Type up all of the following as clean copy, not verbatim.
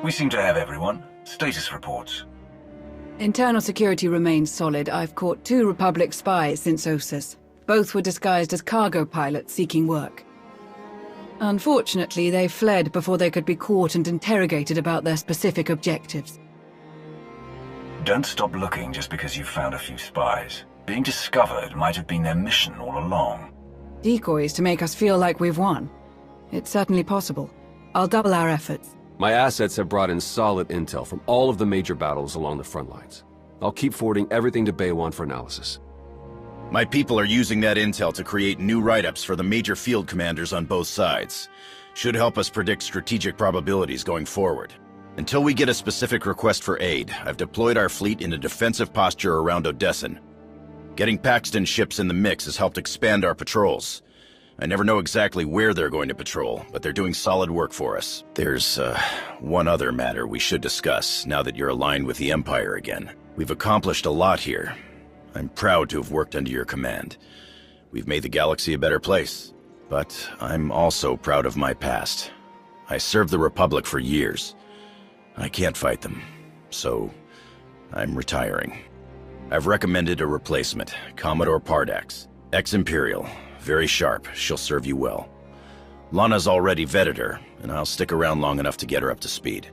We seem to have everyone. Status reports. Internal security remains solid. I've caught 2 Republic spies since Ossus. Both were disguised as cargo pilots seeking work. Unfortunately, they fled before they could be caught and interrogated about their specific objectives. Don't stop looking just because you've found a few spies. Being discovered might have been their mission all along. Decoys to make us feel like we've won. It's certainly possible. I'll double our efforts. My assets have brought in solid intel from all of the major battles along the front lines. I'll keep forwarding everything to Baywan for analysis. My people are using that intel to create new write-ups for the major field commanders on both sides. Should help us predict strategic probabilities going forward. Until we get a specific request for aid, I've deployed our fleet in a defensive posture around Odessen. Getting Paxton ships in the mix has helped expand our patrols. I never know exactly where they're going to patrol, but they're doing solid work for us. There's, one other matter we should discuss now that you're aligned with the Empire again. We've accomplished a lot here. I'm proud to have worked under your command. We've made the galaxy a better place. But I'm also proud of my past. I served the Republic for years. I can't fight them, so I'm retiring. I've recommended a replacement, Commodore Pardax, ex-Imperial. Very sharp. She'll serve you well. Lana's already vetted her, and I'll stick around long enough to get her up to speed.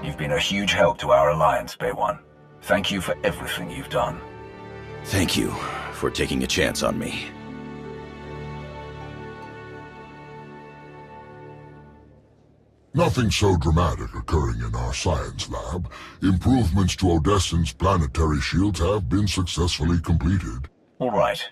You've been a huge help to our alliance, Baywan. Thank you for everything you've done. Thank you for taking a chance on me. Nothing so dramatic occurring in our science lab. Improvements to Odessen's planetary shields have been successfully completed. All right.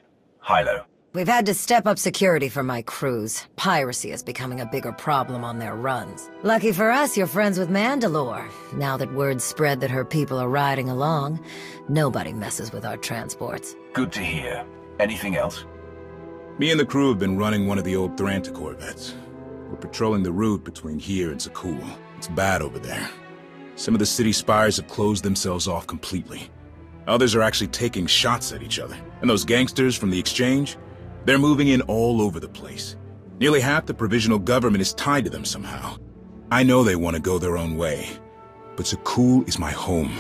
Hilo. We've had to step up security for my crews. Piracy is becoming a bigger problem on their runs. Lucky for us, you're friends with Mandalore. Now that word's spread that her people are riding along, nobody messes with our transports. Good to hear. Anything else? Me and the crew have been running one of the old Thranta corvettes. We're patrolling the route between here and Zakul. It's bad over there. Some of the city spires have closed themselves off completely. Others are actually taking shots at each other. And those gangsters from the exchange? They're moving in all over the place. Nearly half the provisional government is tied to them somehow. I know they want to go their own way. But Zakul is my home.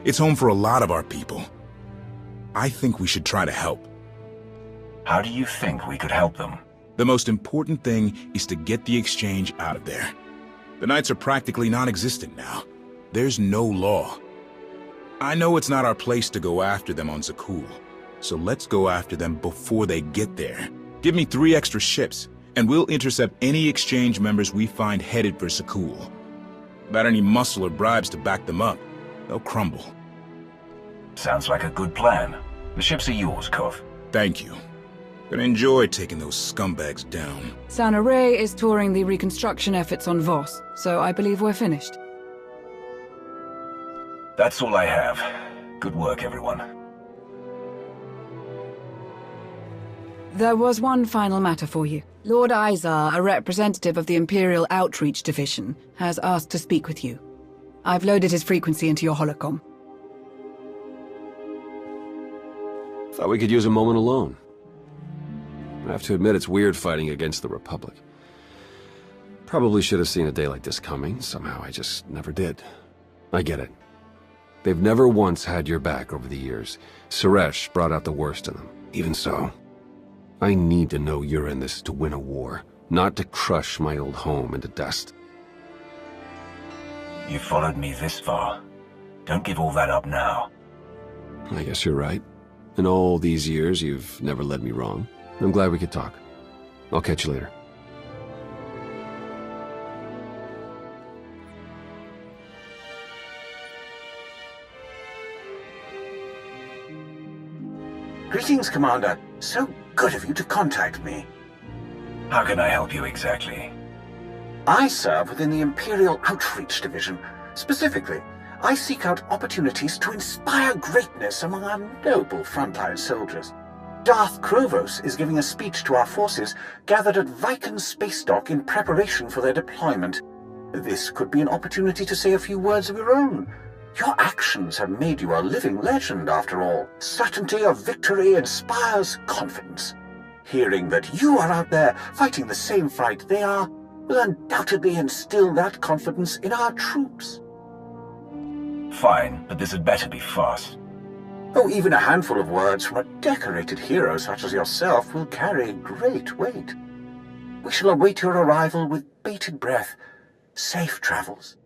It's home for a lot of our people. I think we should try to help. How do you think we could help them? The most important thing is to get the exchange out of there. The Knights are practically non-existent now. There's no law. I know it's not our place to go after them on Zakul, so let's go after them before they get there. Give me 3 extra ships, and we'll intercept any exchange members we find headed for Zakul. Without any muscle or bribes to back them up, they'll crumble. Sounds like a good plan. The ships are yours, Kov. Thank you. Gonna enjoy taking those scumbags down. Sana Ray is touring the reconstruction efforts on Voss, so I believe we're finished. That's all I have. Good work, everyone. There was one final matter for you. Lord Izar, a representative of the Imperial Outreach Division, has asked to speak with you. I've loaded his frequency into your holocom. Thought we could use a moment alone. I have to admit it's weird fighting against the Republic. Probably should have seen a day like this coming. Somehow I just never did. I get it. They've never once had your back over the years. Suresh brought out the worst in them. Even so, I need to know you're in this to win a war, not to crush my old home into dust. You followed me this far. Don't give all that up now. I guess you're right. In all these years, you've never led me wrong. I'm glad we could talk. I'll catch you later. Greetings, Commander. So good of you to contact me. How can I help you exactly? I serve within the Imperial Outreach Division. Specifically, I seek out opportunities to inspire greatness among our noble frontline soldiers. Darth Krovos is giving a speech to our forces gathered at Viken Space Dock in preparation for their deployment. This could be an opportunity to say a few words of your own. Your actions have made you a living legend, after all. Certainty of victory inspires confidence. Hearing that you are out there fighting the same fight they are will undoubtedly instill that confidence in our troops. Fine, but this had better be fast. Oh, even a handful of words from a decorated hero such as yourself will carry great weight. We shall await your arrival with bated breath. Safe travels.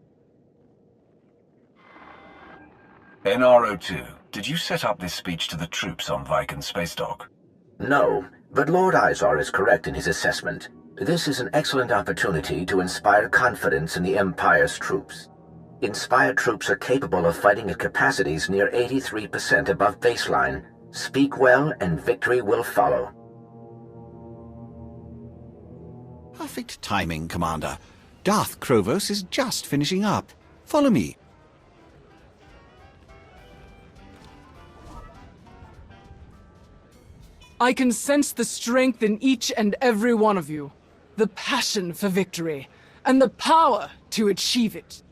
NR02, did you set up this speech to the troops on Viken Space Dock? No, but Lord Izar is correct in his assessment. This is an excellent opportunity to inspire confidence in the Empire's troops. Inspired troops are capable of fighting at capacities near 83% above baseline. Speak well, and victory will follow. Perfect timing, Commander. Darth Krovos is just finishing up. Follow me. I can sense the strength in each and every one of you. The passion for victory, and the power to achieve it.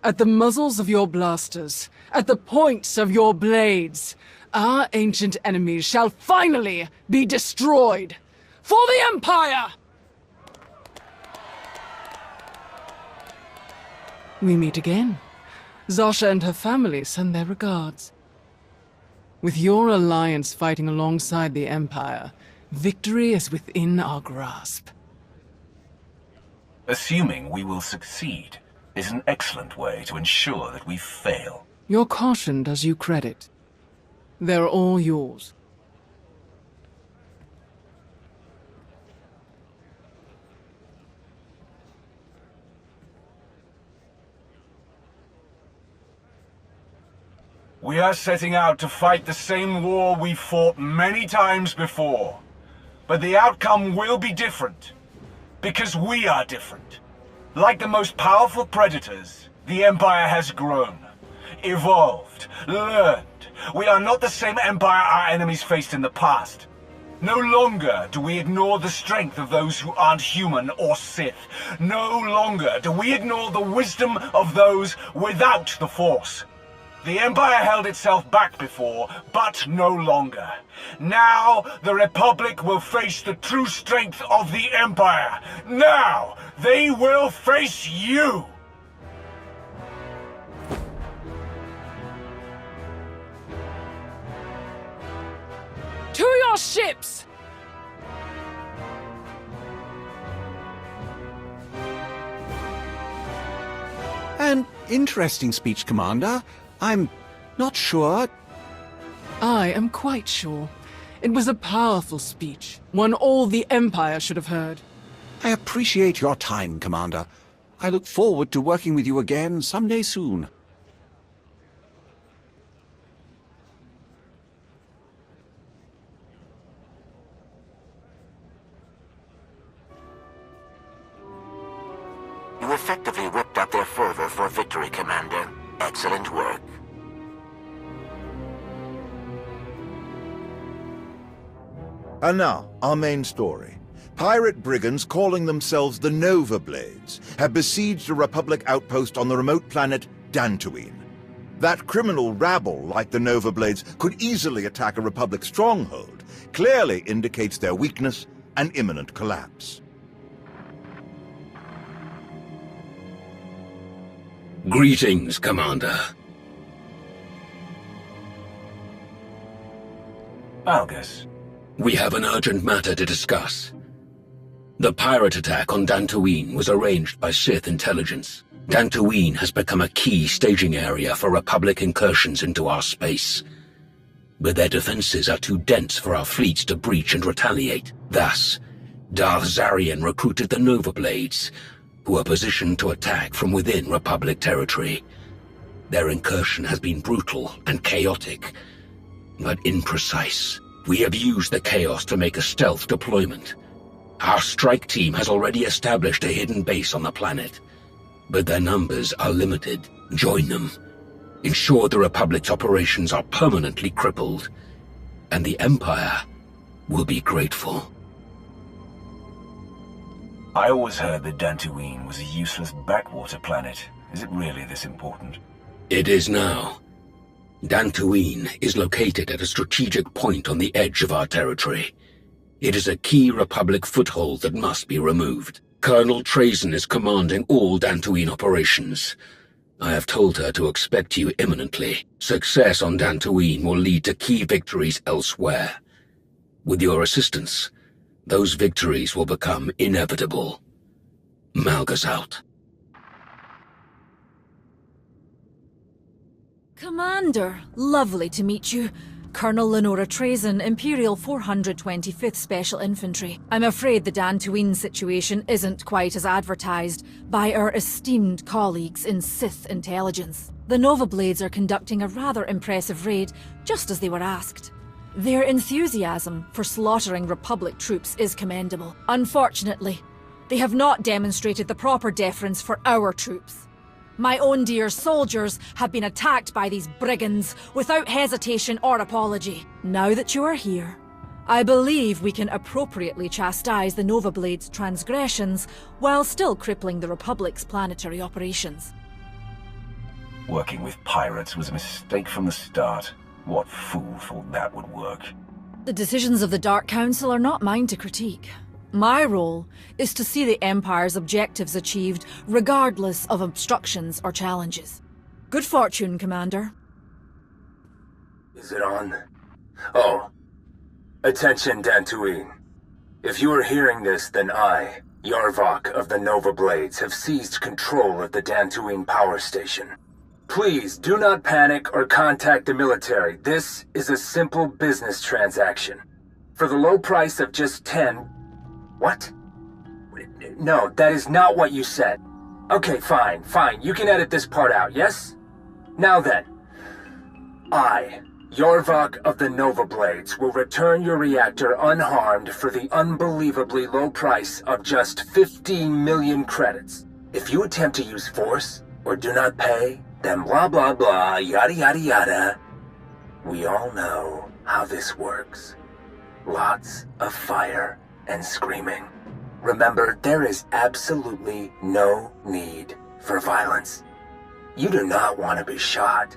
At the muzzles of your blasters, at the points of your blades, our ancient enemies shall finally be destroyed. For the Empire! We meet again. Zasha and her family send their regards. With your alliance fighting alongside the Empire, victory is within our grasp. Assuming we will succeed is an excellent way to ensure that we fail. Your caution does you credit. They're all yours. We are setting out to fight the same war we fought many times before. But the outcome will be different. Because we are different. Like the most powerful predators, the Empire has grown, evolved, learned. We are not the same Empire our enemies faced in the past. No longer do we ignore the strength of those who aren't human or Sith. No longer do we ignore the wisdom of those without the Force. The Empire held itself back before, but no longer. Now, the Republic will face the true strength of the Empire. Now, they will face you! To your ships! An interesting speech, Commander. I'm not sure. I am quite sure. It was a powerful speech, one all the Empire should have heard. I appreciate your time, Commander. I look forward to working with you again someday soon. You effectively whipped up their fervor for victory, Commander. Excellent work. And now, our main story. Pirate brigands calling themselves the Nova Blades have besieged a Republic outpost on the remote planet Dantooine. That criminal rabble, like the Nova Blades, could easily attack a Republic stronghold, clearly indicates their weakness and imminent collapse. Greetings, Commander. Malgus. We have an urgent matter to discuss. The pirate attack on Dantooine was arranged by Sith intelligence. Dantooine has become a key staging area for Republic incursions into our space. But their defenses are too dense for our fleets to breach and retaliate. Thus, Darth Zarian recruited the Nova Blades, who are positioned to attack from within Republic territory. Their incursion has been brutal and chaotic, but imprecise. We have used the chaos to make a stealth deployment. Our strike team has already established a hidden base on the planet, but their numbers are limited. Join them. Ensure the Republic's operations are permanently crippled, and the Empire will be grateful. I always heard that Dantooine was a useless backwater planet. Is it really this important? It is now. Dantooine is located at a strategic point on the edge of our territory. It is a key Republic foothold that must be removed. Colonel Trazyn is commanding all Dantooine operations. I have told her to expect you imminently. Success on Dantooine will lead to key victories elsewhere. With your assistance, those victories will become inevitable. Malgus out. Commander, lovely to meet you. Colonel Lenora Trazyn, Imperial 425th Special Infantry. I'm afraid the Dantooine situation isn't quite as advertised by our esteemed colleagues in Sith intelligence. The Nova Blades are conducting a rather impressive raid, just as they were asked. Their enthusiasm for slaughtering Republic troops is commendable. Unfortunately, they have not demonstrated the proper deference for our troops. My own dear soldiers have been attacked by these brigands without hesitation or apology. Now that you are here, I believe we can appropriately chastise the Nova Blades' transgressions while still crippling the Republic's planetary operations. Working with pirates was a mistake from the start. What fool thought that would work? The decisions of the Dark Council are not mine to critique. My role is to see the Empire's objectives achieved, regardless of obstructions or challenges. Good fortune, Commander. Is it on? Oh. Attention, Dantooine. If you are hearing this, then I, Yarvok of the Nova Blades, have seized control of the Dantooine power station. Please do not panic or contact the military. This is a simple business transaction. For the low price of just 10... What? No, that is not what you said. Okay, fine. You can edit this part out, yes? Now then, I, Yarvok of the Nova Blades, will return your reactor unharmed for the unbelievably low price of just 15 million credits. If you attempt to use force, or do not pay, then blah blah blah, yada yada yada. We all know how this works. Lots of fire and screaming. Remember, there is absolutely no need for violence. You do not want to be shot.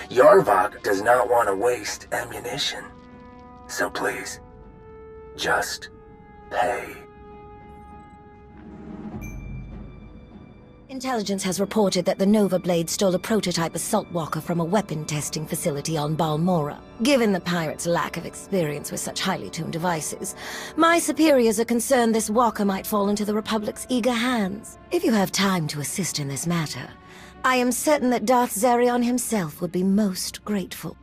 Yarvok does not want to waste ammunition. So please, just pay. Intelligence has reported that the Nova Blade stole a prototype assault walker from a weapon testing facility on Balmora. Given the pirates' lack of experience with such highly tuned devices, my superiors are concerned this walker might fall into the Republic's eager hands. If you have time to assist in this matter, I am certain that Darth Zarion himself would be most grateful.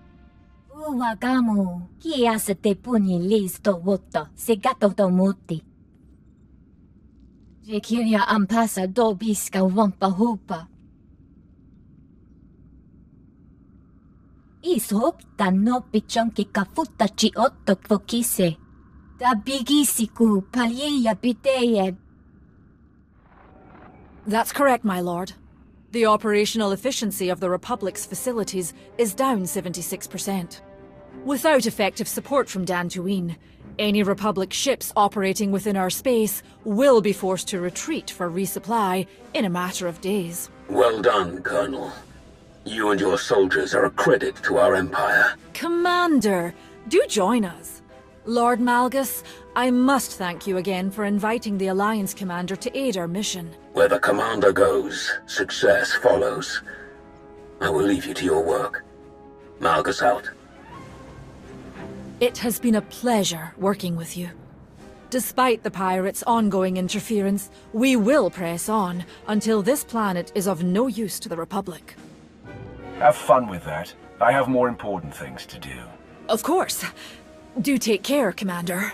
Uwagamu, kiasate puni listo voto, segato tomuti. Rekiria ampasa dobiska wampa hupa. Isop no pichonki kafuta chi otto kvokise. Da bigisiku palyeya biteye. That's correct, my lord. The operational efficiency of the Republic's facilities is down 76%. Without effective support from Dantooine, any Republic ships operating within our space will be forced to retreat for resupply in a matter of days. Well done, Colonel. You and your soldiers are a credit to our Empire. Commander, do join us. Lord Malgus, I must thank you again for inviting the Alliance Commander to aid our mission. Where the Commander goes, success follows. I will leave you to your work. Malgus out. It has been a pleasure working with you. Despite the pirates' ongoing interference, we will press on until this planet is of no use to the Republic. Have fun with that. I have more important things to do. Of course. Do take care, Commander.